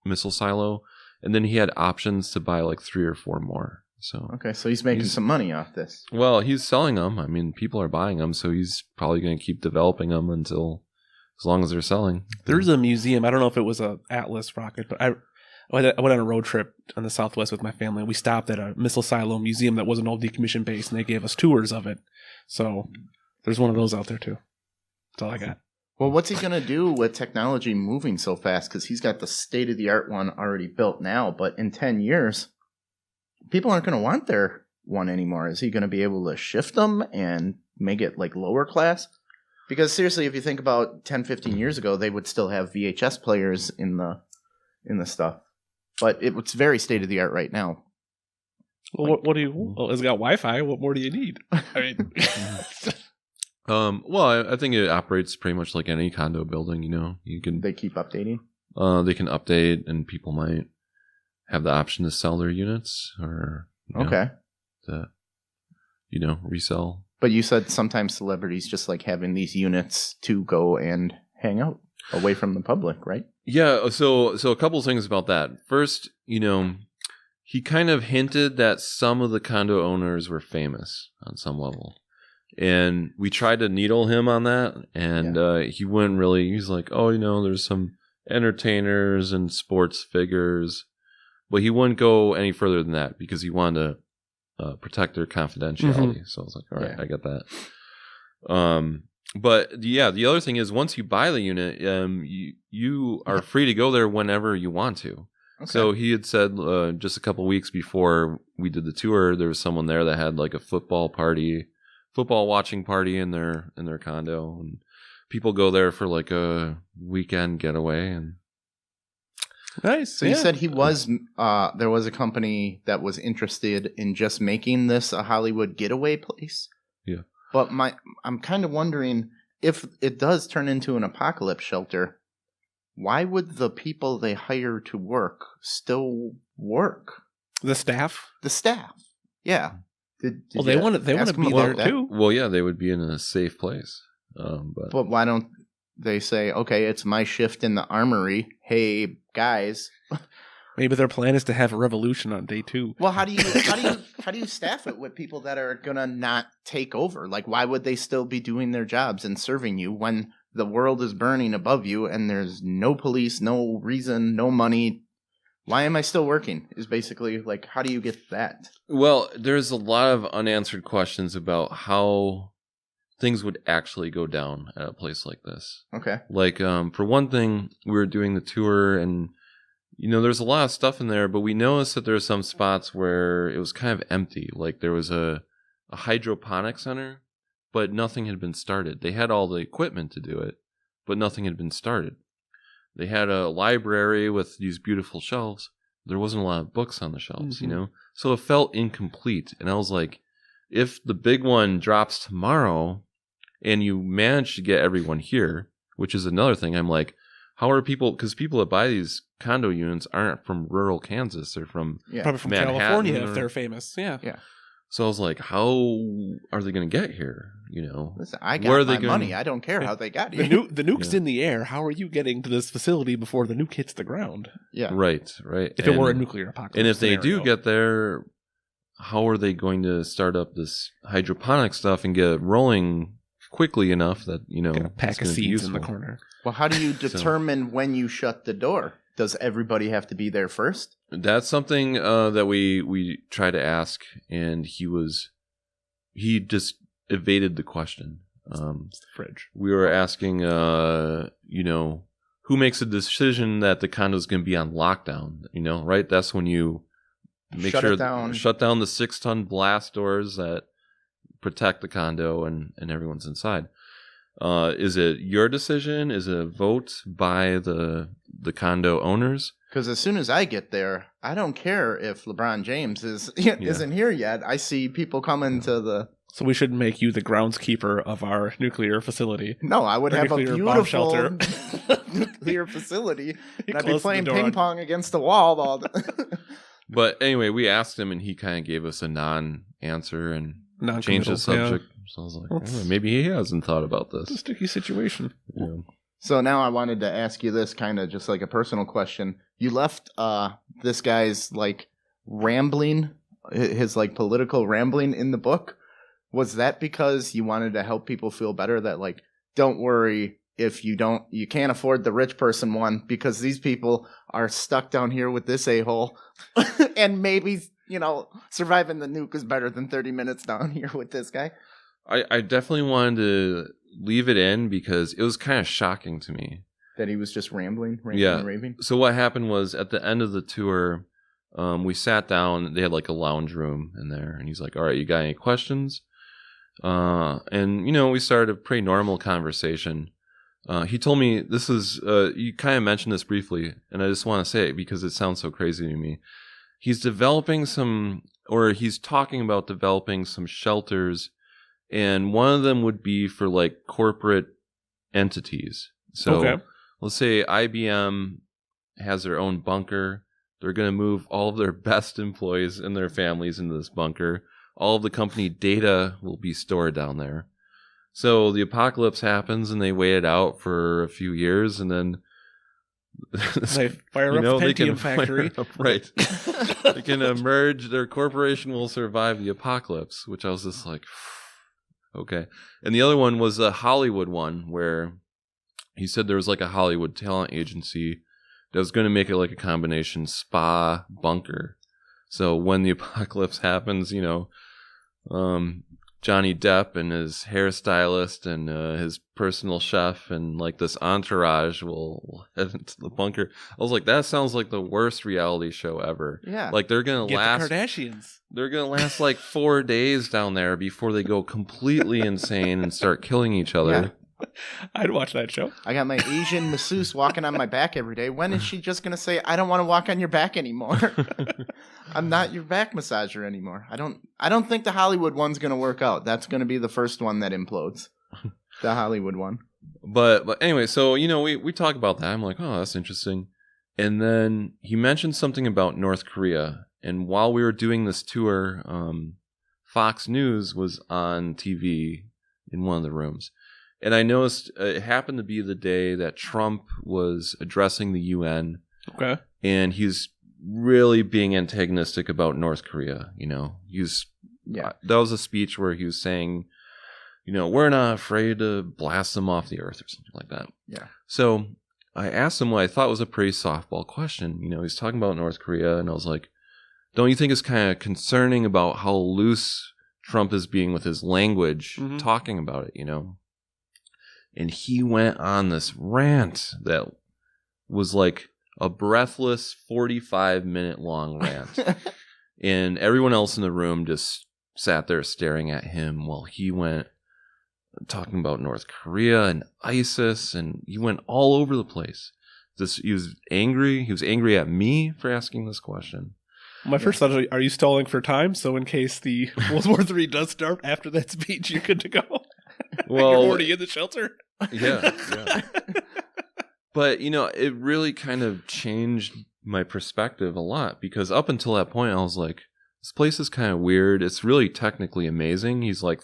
Speaker 6: missile silo. And then he had options to buy like 3 or 4 more. So
Speaker 2: Okay, so he's making some money off this.
Speaker 6: well, he's selling them. People are buying them, so he's probably going to keep developing them until as long as they're selling.
Speaker 3: There's a museum. I don't know if it was a Atlas rocket, but I went on a road trip on the Southwest with my family. We stopped at a missile silo museum that was an old decommissioned base, and they gave us tours of it. So there's one of those out there too. That's all I got.
Speaker 2: Well, what's he going to do with technology moving so fast? Because he's got the state-of-the-art one already built now, but in 10 years, people aren't going to want their one anymore. Is he going to be able to shift them and make it like lower class? Because seriously, if you think about 10, 15 years ago, they would still have VHS players in the stuff. But it's very state-of-the-art right now.
Speaker 3: Well, what do you? Well, it's got Wi-Fi. What more do you need? I mean,
Speaker 6: Well, I think it operates pretty much like any condo building. You know,
Speaker 2: They keep updating.
Speaker 6: they can update, and people might have the option to sell their units or resell.
Speaker 2: But you said sometimes celebrities just like having these units to go and hang out away from the public, right?
Speaker 6: Yeah, so a couple of things about that. First, he kind of hinted that some of the condo owners were famous on some level. And we tried to needle him on that, and he wouldn't really. He's like, oh, you know, there's some entertainers and sports figures. But he wouldn't go any further than that because he wanted to protect their confidentiality. So I was like, all right, I get that. But yeah, the other thing is once you buy the unit, you are free to go there whenever you want to. Okay. So he had said just a couple weeks before we did the tour, there was someone there that had like a football watching party in their condo, and people go there for like a weekend getaway. And
Speaker 3: nice.
Speaker 2: So you said he was there was a company that was interested in just making this a Hollywood getaway place.
Speaker 6: Yeah.
Speaker 2: But I'm kind of wondering if it does turn into an apocalypse shelter, why would the people they hire to work still work?
Speaker 3: The staff?
Speaker 2: The staff. Yeah.
Speaker 3: Well, they want to be there too.
Speaker 6: Well, yeah, they would be in a safe place. But
Speaker 2: why don't they say, okay, it's my shift in the armory. Hey, guys.
Speaker 3: Maybe their plan is to have a revolution on day 2.
Speaker 2: Well, how do you staff it with people that are gonna not take over? Like, why would they still be doing their jobs and serving you when the world is burning above you and there's no police, no reason, no money? Why am I still working? Is basically like, how do you get that?
Speaker 6: Well, there's a lot of unanswered questions about how things would actually go down at a place like this.
Speaker 2: Okay.
Speaker 6: Like, for one thing, we were doing the tour and, you know, there's a lot of stuff in there, but we noticed that there were some spots where it was kind of empty. Like there was a hydroponic center, but nothing had been started. They had all the equipment to do it, but nothing had been started. They had a library with these beautiful shelves. There wasn't a lot of books on the shelves, you know? So it felt incomplete. And I was like, if the big one drops tomorrow and you manage to get everyone here, which is another thing, I'm like, how are people, because people that buy these condo units aren't from rural Kansas. They're from
Speaker 3: probably from
Speaker 6: Manhattan
Speaker 3: California if they're famous. Yeah.
Speaker 6: So I was like, how are they going to get here? You know,
Speaker 2: listen, I got my money. I don't care how they got here.
Speaker 3: The nuke's in the air. How are you getting to this facility before the nuke hits the ground?
Speaker 2: Yeah.
Speaker 6: Right.
Speaker 3: If it were a nuclear apocalypse.
Speaker 6: And if they do get there, how are they going to start up this hydroponic stuff and get it rolling quickly enough that, you know,
Speaker 3: a pack of seeds in the corner?
Speaker 2: Well, how do you determine when you shut the door? Does everybody have to be there first?
Speaker 6: That's something that we try to ask, and he just evaded the question.
Speaker 3: Fridge.
Speaker 6: We were asking, you know, who makes a decision that the condo is going to be on lockdown? You know, right? That's when you make shut down the 6-ton blast doors that protect the condo and everyone's inside. Is it your decision? Is it a vote by the condo owners?
Speaker 2: Because as soon as I get there, I don't care if LeBron James isn't here yet. I see people coming to the...
Speaker 3: So we should make you the groundskeeper of our nuclear facility.
Speaker 2: No, I would have a beautiful nuclear facility. And I'd be playing ping pong against the wall all the...
Speaker 6: But anyway, we asked him and he kind of gave us a non-answer and changed the subject. Yeah. So I was like, maybe he hasn't thought about this.
Speaker 3: It's a sticky situation.
Speaker 6: Yeah.
Speaker 2: So now I wanted to ask you this kind of just like a personal question. You left this guy's like rambling, his like political rambling in the book. Was that because you wanted to help people feel better that like, don't worry if you can't afford the rich person one because these people are stuck down here with this a-hole and maybe, you know, surviving the nuke is better than 30 minutes down here with this guy?
Speaker 6: I definitely wanted to leave it in because it was kind of shocking to me.
Speaker 2: That he was just rambling
Speaker 6: and
Speaker 2: raving?
Speaker 6: So what happened was at the end of the tour, we sat down. They had like a lounge room in there. And he's like, all right, you got any questions? And, you know, we started a pretty normal conversation. He told me this is, you kind of mentioned this briefly, and I just want to say it because it sounds so crazy to me. He's talking about developing some shelters, and one of them would be for like corporate entities. So let's say IBM has their own bunker. They're going to move all of their best employees and their families into this bunker. All of the company data will be stored down there. So the apocalypse happens and they wait it out for a few years, and then
Speaker 3: They fire up the Pentium factory.
Speaker 6: Right. They can emerge. Their corporation will survive the apocalypse, which I was just like, okay. And the other one was a Hollywood one where he said there was like a Hollywood talent agency that was going to make it like a combination spa bunker. So when the apocalypse happens, Johnny Depp and his hairstylist and his personal chef and like this entourage will head into the bunker. I was like, that sounds like the worst reality show ever.
Speaker 2: Yeah.
Speaker 6: Like they're gonna last
Speaker 3: the Kardashians.
Speaker 6: They're gonna last like 4 days down there before they go completely insane and start killing each other.
Speaker 2: Yeah.
Speaker 3: I'd watch that show.
Speaker 2: I got my Asian masseuse walking on my back every day. When is she just going to say, I don't want to walk on your back anymore? I'm not your back massager anymore. I don't think the Hollywood one's going to work out. That's going to be the first one that implodes. The Hollywood one.
Speaker 6: But anyway, so, we talk about that. I'm like, oh, that's interesting. And then he mentioned something about North Korea. And while we were doing this tour, Fox News was on TV in one of the rooms. And I noticed it happened to be the day that Trump was addressing the UN.
Speaker 3: Okay.
Speaker 6: And he's really being antagonistic about North Korea. That was a speech where he was saying, we're not afraid to blast them off the earth or something like that.
Speaker 2: Yeah.
Speaker 6: So I asked him what I thought was a pretty softball question. He's talking about North Korea. And I was like, don't you think it's kind of concerning about how loose Trump is being with his language, talking about it, And he went on this rant that was like a breathless 45-minute long rant. And everyone else in the room just sat there staring at him while he went talking about North Korea and ISIS, and he went all over the place. He was angry. He was angry at me for asking this question.
Speaker 3: My first thought is, are you stalling for time? So in case the World War III does start after that speech, you're good to go.
Speaker 6: Well,
Speaker 3: you're already in the shelter.
Speaker 6: Yeah. But, it really kind of changed my perspective a lot, because up until that point, I was like, this place is kind of weird. It's really technically amazing. He's like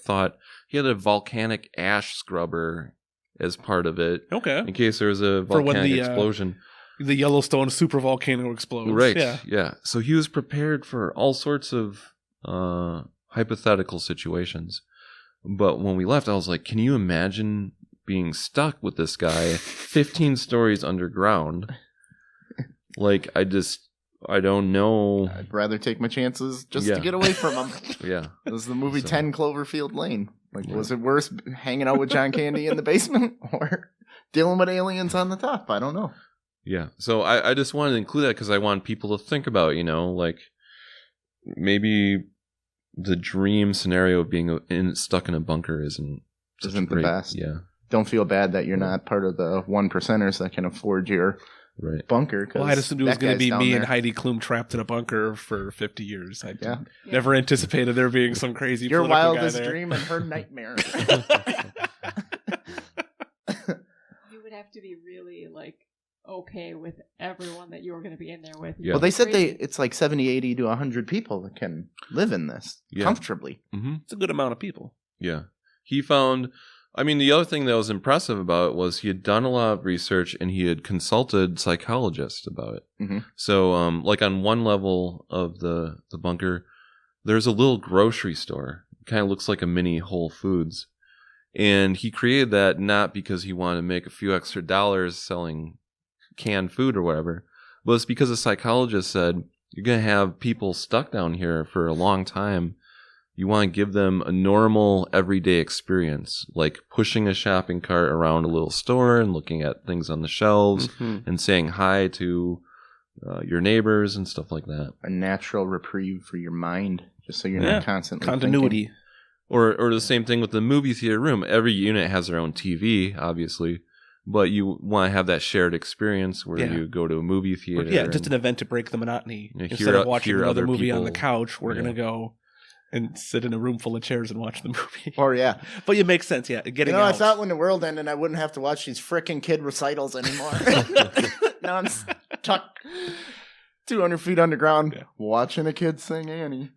Speaker 6: he had a volcanic ash scrubber as part of it.
Speaker 3: Okay.
Speaker 6: In case there was a volcanic explosion.
Speaker 3: The Yellowstone supervolcano explodes.
Speaker 6: Right.
Speaker 3: Yeah.
Speaker 6: Yeah. So he was prepared for all sorts of hypothetical situations. But when we left, I was like, can you imagine being stuck with this guy 15 stories underground? Like, I don't know.
Speaker 2: I'd rather take my chances just to get away from him.
Speaker 6: Yeah.
Speaker 2: It was the movie 10 Cloverfield Lane. Like, was it worse hanging out with John Candy in the basement or dealing with aliens on the top? I don't know.
Speaker 6: Yeah. So I just wanted to include that because I want people to think about, like maybe the dream scenario of being stuck in a bunker isn't
Speaker 2: the best.
Speaker 6: Yeah.
Speaker 2: Don't feel bad that you're not part of the 1%ers that can afford your bunker.
Speaker 3: Well, I'd assumed it was going to be me and Heidi Klum trapped in a bunker for 50 years. I never anticipated there being some crazy
Speaker 2: your
Speaker 3: political
Speaker 2: wildest
Speaker 3: guy there.
Speaker 2: dream and her nightmare.
Speaker 5: You would have to be really okay with everyone that you were going to be in there with.
Speaker 6: Yeah.
Speaker 2: Well, they said it's like 70, 80 to 100 people that can live in this comfortably.
Speaker 6: Mm-hmm.
Speaker 3: It's a good amount of people.
Speaker 6: Yeah. He found... the other thing that was impressive about it was he had done a lot of research and he had consulted psychologists about it.
Speaker 2: Mm-hmm.
Speaker 6: So, on one level of the bunker, there's a little grocery store. It kind of looks like a mini Whole Foods. And he created that not because he wanted to make a few extra dollars selling canned food or whatever, but it's because a psychologist said, you're going to have people stuck down here for a long time. You want to give them a normal, everyday experience, like pushing a shopping cart around a little store and looking at things on the shelves and saying hi to your neighbors and stuff like that.
Speaker 2: A natural reprieve for your mind, just so you're not constantly
Speaker 3: continuity.
Speaker 2: Thinking.
Speaker 6: Or the same thing with the movie theater room. Every unit has their own TV, obviously, but you want to have that shared experience where you go to a movie theater.
Speaker 3: Yeah, just an event to break the monotony. Instead of watching another movie on the couch, we're going to go and sit in a room full of chairs and watch the movie.
Speaker 2: Or
Speaker 3: but it makes sense, getting out.
Speaker 2: I thought when the world ended I wouldn't have to watch these frickin' kid recitals anymore. Now I'm stuck 200 feet underground watching a kid sing Annie.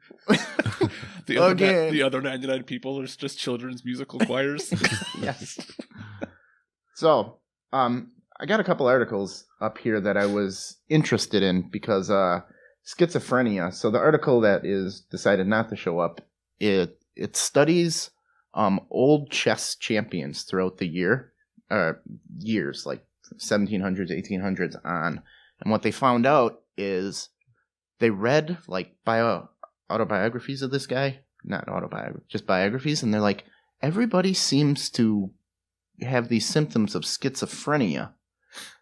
Speaker 3: The other 99 people are just children's musical choirs.
Speaker 2: Yes. So, I got a couple articles up here that I was interested in because schizophrenia. So the article that is decided not to show up, it studies old chess champions throughout the years, like 1700s, 1800s on. And what they found out is they read like autobiographies of this guy, not autobiographies, just biographies, and they're like, everybody seems to have these symptoms of schizophrenia.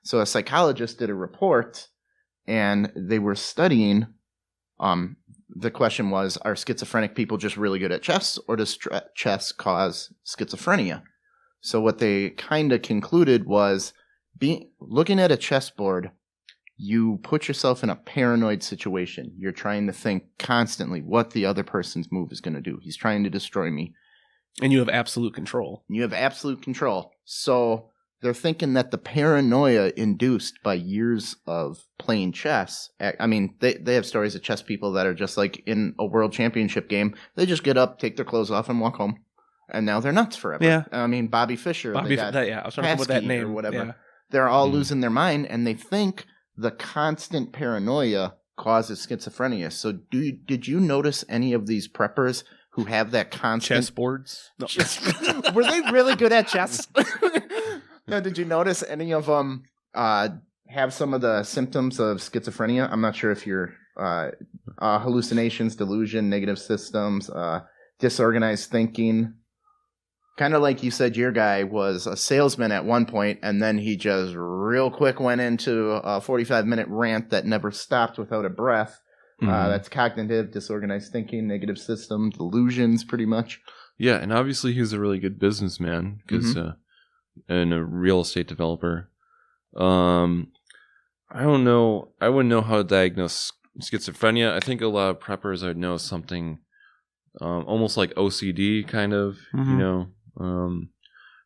Speaker 2: So a psychologist did a report, and they were studying. The question was, are schizophrenic people just really good at chess, or does chess cause schizophrenia? So what they kind of concluded was, looking at a chessboard, you put yourself in a paranoid situation. You're trying to think constantly what the other person's move is going to do. He's trying to destroy me.
Speaker 3: And you have absolute control.
Speaker 2: You have absolute control. So they're thinking that the paranoia induced by years of playing chess, I mean, they have stories of chess people that are just like in a world championship game. They just get up, take their clothes off, and walk home. And now they're nuts forever.
Speaker 3: Yeah.
Speaker 2: I mean, Bobby Fischer.
Speaker 3: I was trying to come up with that name.
Speaker 2: Or whatever.
Speaker 3: Yeah.
Speaker 2: They're all losing their mind, and they think the constant paranoia causes schizophrenia. So did you notice any of these preppers who have that constant...
Speaker 3: Chessboards? No.
Speaker 2: Were they really good at chess? No, did you notice any of them have some of the symptoms of schizophrenia? I'm not sure if you're hallucinations, delusion, negative systems, disorganized thinking. Kind of like you said, your guy was a salesman at one point, and then he just real quick went into a 45-minute rant that never stopped without a breath. That's cognitive, disorganized thinking, negative system, delusions, pretty much.
Speaker 6: Yeah, and obviously he's a really good businessman because and a real estate developer. I don't know. I wouldn't know how to diagnose schizophrenia. I think a lot of preppers would know something almost like OCD, kind of, you know,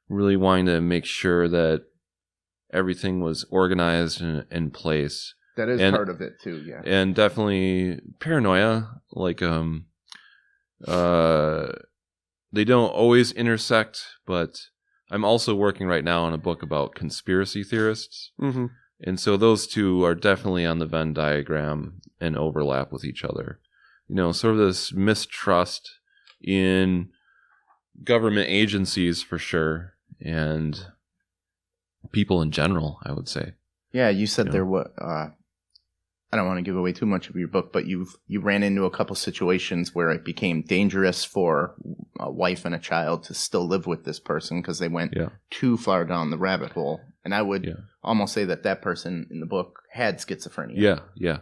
Speaker 6: really wanting to make sure that everything was organized and in place.
Speaker 2: That is part of it too, yeah.
Speaker 6: And definitely paranoia, like they don't always intersect, but I'm also working right now on a book about conspiracy theorists. And so those two are definitely on the Venn diagram and overlap with each other. You know, sort of this mistrust in government agencies for sure, and people in general, I would say.
Speaker 2: Yeah, you said there were... I don't want to give away too much of your book, but you ran into a couple situations where it became dangerous for a wife and a child to still live with this person because they went too far down the rabbit hole. And I would almost say that person in the book had schizophrenia.
Speaker 6: Yeah.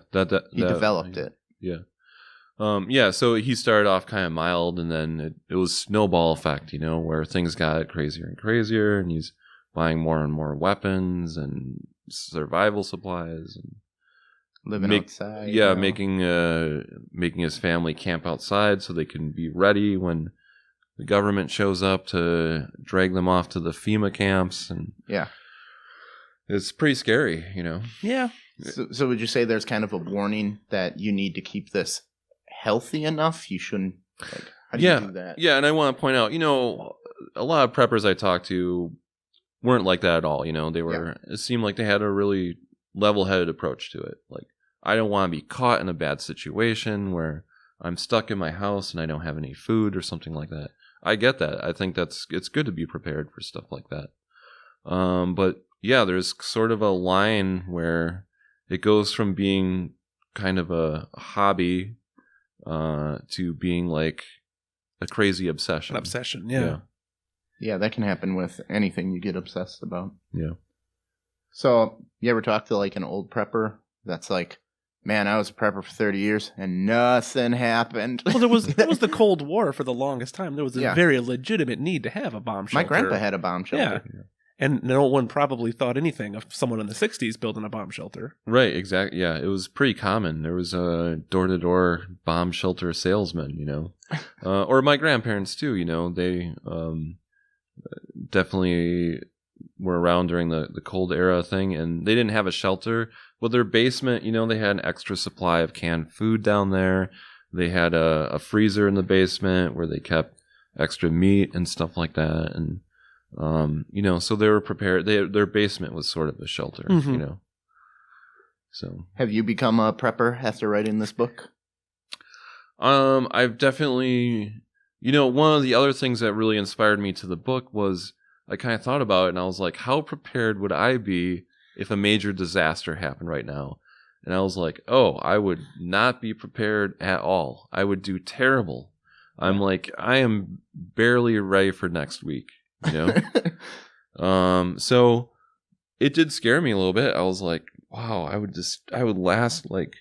Speaker 2: He developed it.
Speaker 6: Yeah. So he started off kind of mild, and then it was snowball effect, you know, where things got crazier and crazier, and he's buying more and more weapons and survival supplies and
Speaker 2: living outside.
Speaker 6: Yeah, making his family camp outside so they can be ready when the government shows up to drag them off to the FEMA camps. And it's pretty scary, you know.
Speaker 3: Yeah.
Speaker 2: So would you say there's kind of a warning that you need to keep this healthy enough? You shouldn't, like, how do you do that?
Speaker 6: Yeah, and I want to point out, you know, a lot of preppers I talked to weren't like that at all, you know. They were, it seemed like they had a really level-headed approach to it. Like, I don't want to be caught in a bad situation where I'm stuck in my house and I don't have any food or something like that. I get that. I think it's good to be prepared for stuff like that. But yeah, there's sort of a line where it goes from being kind of a hobby to being like a crazy obsession.
Speaker 3: An obsession, yeah.
Speaker 2: Yeah, that can happen with anything you get obsessed about.
Speaker 6: Yeah.
Speaker 2: So, you ever talk to like an old prepper that's like, man, I was a prepper for 30 years and nothing happened.
Speaker 3: Well, there was the Cold War for the longest time. There was a very legitimate need to have a bomb shelter.
Speaker 2: My grandpa had a bomb shelter.
Speaker 3: Yeah. And no one probably thought anything of someone in the 60s building a bomb shelter.
Speaker 6: Right, exactly. Yeah, it was pretty common. There was a door-to-door bomb shelter salesman, you know. Or my grandparents, too, you know. They definitely were around during the cold era thing, and they didn't have a shelter. Well, their basement, you know, they had an extra supply of canned food down there. They had a freezer in the basement where they kept extra meat and stuff like that. And So they were prepared. Their basement was sort of a shelter,
Speaker 3: Mhm.
Speaker 6: So
Speaker 2: Have you become a prepper after writing this book?
Speaker 6: I've definitely, one of the other things that really inspired me to the book was I kind of thought about it and I was like, how prepared would I be if a major disaster happened right now? And I was like, oh, I would not be prepared at all. I would do terrible. I'm like, I am barely ready for next week, So it did scare me a little bit. I was like, wow, I would last like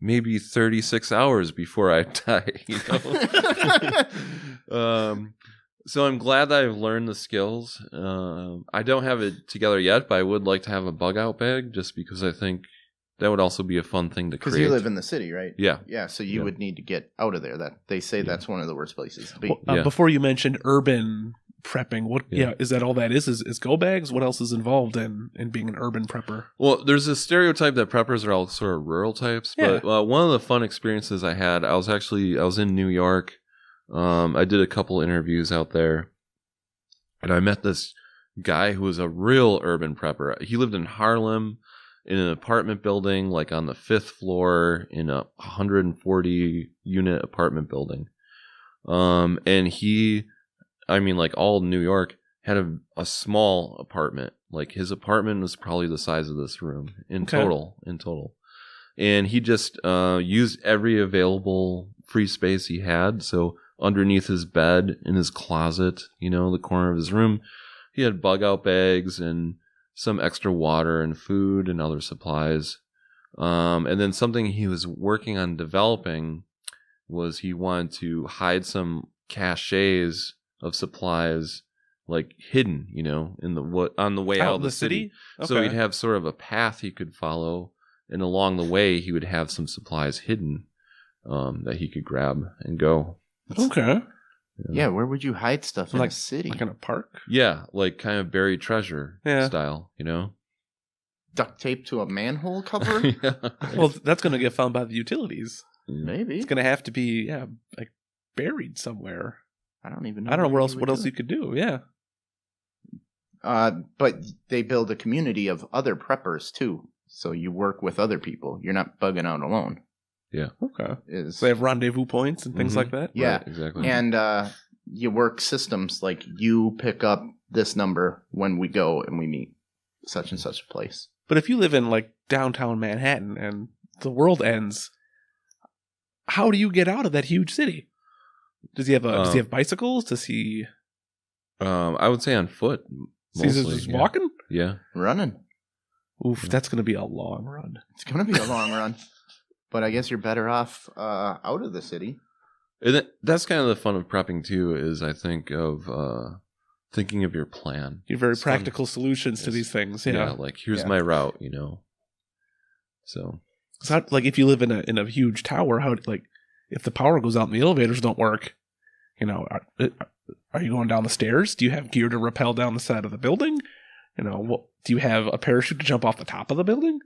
Speaker 6: maybe 36 hours before I die, So I'm glad that I've learned the skills. I don't have it together yet, but I would like to have a bug out bag just because I think that would also be a fun thing to create.
Speaker 2: Because you live in the city, right?
Speaker 6: Yeah.
Speaker 2: Yeah, so you would need to get out of there. That they say that's one of the worst places to be.
Speaker 3: Well, before you mentioned urban prepping, what is that all that is go bags? What else is involved in being an urban prepper?
Speaker 6: Well, there's a stereotype that preppers are all sort of rural types, but one of the fun experiences I had, I was in New York. I did a couple interviews out there, and I met this guy who was a real urban prepper. He lived in Harlem in an apartment building, like on the 5th floor in a 140 unit apartment building. And he, like all New York, had a small apartment. Like his apartment was probably the size of this room in total. And he just used every available free space he had. So underneath his bed, in his closet, the corner of his room, he had bug out bags and some extra water and food and other supplies. And then something he was working on developing was he wanted to hide some caches of supplies, like hidden, on the way out of the city.
Speaker 3: Okay.
Speaker 6: So he'd have sort of a path he could follow, and along the way he would have some supplies hidden that he could grab and go.
Speaker 3: Okay.
Speaker 2: Yeah, where would you hide stuff in a city?
Speaker 3: Like in a park?
Speaker 6: Yeah, like kind of buried treasure style,
Speaker 2: Duct tape to a manhole cover?
Speaker 6: Yeah.
Speaker 3: Well, that's going to get found by the utilities.
Speaker 2: Maybe.
Speaker 3: It's going to have to be, like buried somewhere.
Speaker 2: I don't even know.
Speaker 3: I don't know what else you could do. Yeah.
Speaker 2: But they build a community of other preppers too. So you work with other people. You're not bugging out alone.
Speaker 6: Yeah.
Speaker 3: Okay. So they have rendezvous points and things like that?
Speaker 2: Yeah.
Speaker 6: Right, exactly.
Speaker 2: And you work systems like you pick up this number when we go and we meet such and such a place.
Speaker 3: But if you live in like downtown Manhattan and the world ends, how do you get out of that huge city? Does he have bicycles? Does he?
Speaker 6: I would say on foot.
Speaker 3: Mostly, he's just walking?
Speaker 6: Yeah.
Speaker 2: Running.
Speaker 3: Oof, that's going to be a long run.
Speaker 2: It's going to be a long run. But I guess you're better off out of the city.
Speaker 6: And that's kind of the fun of prepping too, is I think of thinking of your plan.
Speaker 3: Your very practical solutions to these things. Yeah.
Speaker 6: Like here's my route, So
Speaker 3: like if you live in a huge tower, if the power goes out and the elevators don't work, are you going down the stairs? Do you have gear to rappel down the side of the building? Do you have a parachute to jump off the top of the building?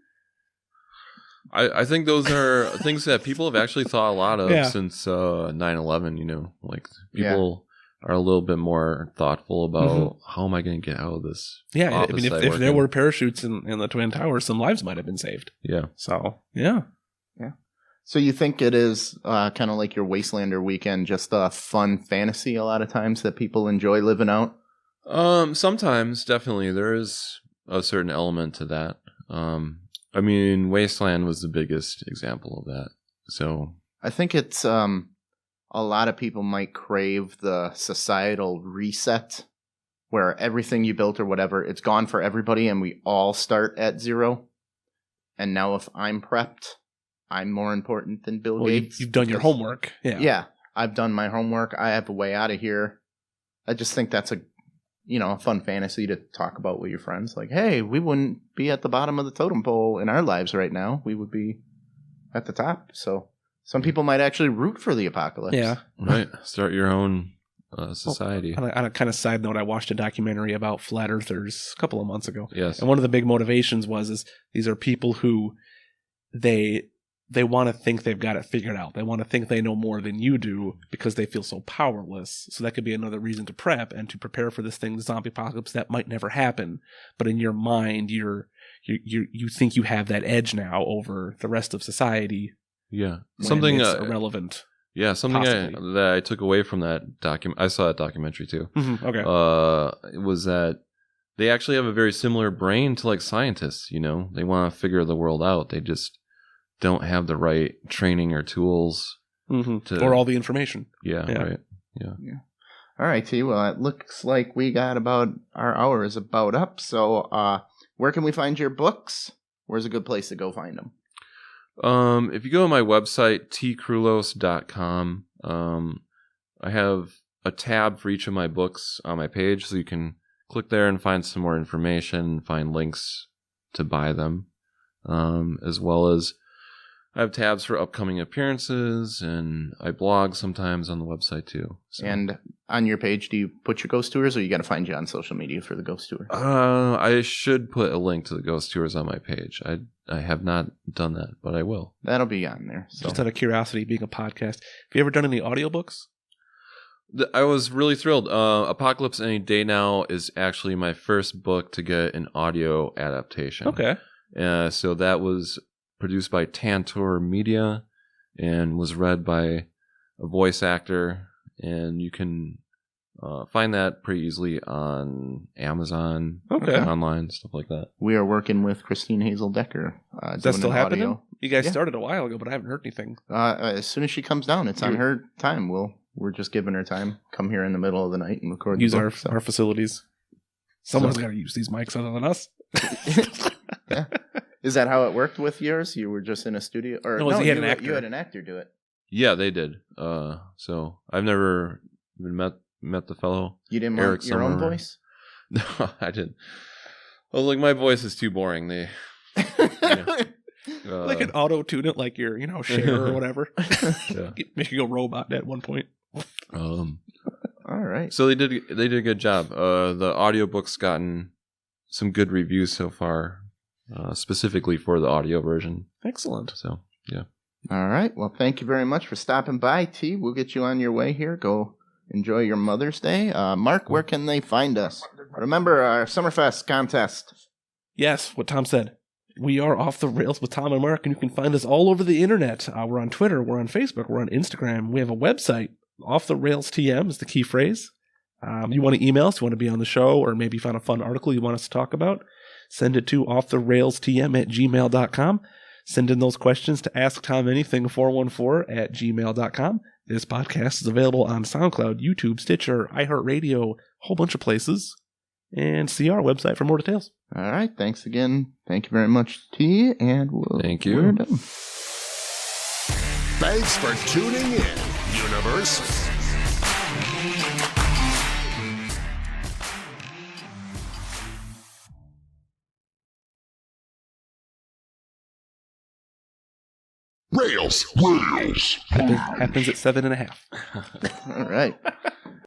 Speaker 6: I think those are things that people have actually thought a lot of since 9/11. Like people are a little bit more thoughtful about how am I going to get out of this?
Speaker 3: Yeah, I mean, if there were parachutes in the Twin Towers, some lives might have been saved.
Speaker 6: Yeah.
Speaker 3: So yeah.
Speaker 2: So you think it is kind of like your Wastelander weekend, just a fun fantasy a lot of times that people enjoy living out?
Speaker 6: Sometimes, definitely. There is a certain element to that. I mean, Wasteland was the biggest example of that. So
Speaker 2: I think it's a lot of people might crave the societal reset where everything you built or whatever, it's gone for everybody and we all start at zero. And now if I'm prepped, I'm more important than Bill Gates.
Speaker 3: You've done your homework. Yeah.
Speaker 2: Yeah. I've done my homework. I have a way out of here. I just think that's a fun fantasy to talk about with your friends. Like, hey, we wouldn't be at the bottom of the totem pole in our lives right now. We would be at the top. So some people might actually root for the apocalypse.
Speaker 3: Yeah.
Speaker 6: Right. Start your own society.
Speaker 3: On a kind of side note, I watched a documentary about flat earthers a couple of months ago.
Speaker 6: Yes.
Speaker 3: And one of the big motivations was these are people who they they want to think they've got it figured out. They want to think they know more than you do because they feel so powerless. So that could be another reason to prep and to prepare for this thing, the zombie apocalypse that might never happen. But in your mind, you think you have that edge now over the rest of society.
Speaker 6: Yeah,
Speaker 3: when
Speaker 6: something
Speaker 3: it's irrelevant.
Speaker 6: Yeah, something
Speaker 3: Possibly.
Speaker 6: that I took away from that document. I saw that documentary too.
Speaker 3: Okay.
Speaker 6: Was that they actually have a very similar brain to like scientists. You know, they want to figure the world out. They just don't have the right training or tools
Speaker 3: or all the information.
Speaker 6: Yeah. Right. Yeah.
Speaker 2: All right, T. Well, it looks like we got about our hour is about up. So, where can we find your books? Where's a good place to go find them?
Speaker 6: If you go to my website, tkrulos.com, I have a tab for each of my books on my page, so you can click there and find some more information, find links to buy them, as well as I have tabs for upcoming appearances, and I blog sometimes on the website too. So.
Speaker 2: And on your page, do you put your ghost tours, or you got to find you on social media for the ghost tour?
Speaker 6: I should put a link to the ghost tours on my page. I have not done that, but I will.
Speaker 2: That'll be on there. So.
Speaker 3: Just out of curiosity, being a podcast, have you ever done any audiobooks?
Speaker 6: I was really thrilled. Apocalypse Any Day Now is actually my first book to get an audio adaptation.
Speaker 3: Okay.
Speaker 6: So that was produced by Tantor Media and was read by a voice actor, and you can find that pretty easily on Amazon, online, stuff like that.
Speaker 2: We are working with Christine Hazel Decker.
Speaker 3: Is that still happening?
Speaker 2: Audio.
Speaker 3: You guys started a while ago, but I haven't heard anything.
Speaker 2: As soon as she comes down, it's on her time. We're just giving her time. Come here in the middle of the night and record.
Speaker 3: Use our facilities. Someone's got to use these mics other than us.
Speaker 2: Yeah. Is that how it worked with yours? You were just in a studio, or
Speaker 3: no, you had an actor.
Speaker 2: You had an actor do it.
Speaker 6: Yeah, they did. So I've never even met the fellow.
Speaker 2: You didn't
Speaker 6: Eric
Speaker 2: want your own voice?
Speaker 6: No, I didn't. Well, like my voice is too boring. They
Speaker 3: like an auto tune it, like your Cher or whatever.
Speaker 6: Yeah.
Speaker 3: Make you go robot at one point.
Speaker 2: All right.
Speaker 6: So they did a good job. The audiobook's gotten some good reviews so far. Specifically for the audio version.
Speaker 3: Excellent.
Speaker 6: So, yeah.
Speaker 2: All right. Well, thank you very much for stopping by, T. We'll get you on your way here. Go enjoy your Mother's Day. Mark, where can they find us? Remember our Summerfest contest.
Speaker 3: Yes, what Tom said. We are Off the Rails with Tom and Mark, and you can find us all over the internet. We're on Twitter, we're on Facebook, we're on Instagram. We have a website. Off the Rails TM is the key phrase. You want to email us, you want to be on the show, or maybe find a fun article you want us to talk about, send it to offtherailstm@gmail.com. Send in those questions to Ask Tom Anything 414@gmail.com. This podcast is available on SoundCloud, YouTube, Stitcher, iHeartRadio, a whole bunch of places. And see our website for more details.
Speaker 2: All right. Thanks again. Thank you very much, T. And
Speaker 6: Thank you.
Speaker 2: We're done.
Speaker 1: Thanks for tuning in, universe. Rails.
Speaker 3: Happens at 7.5.
Speaker 2: All right.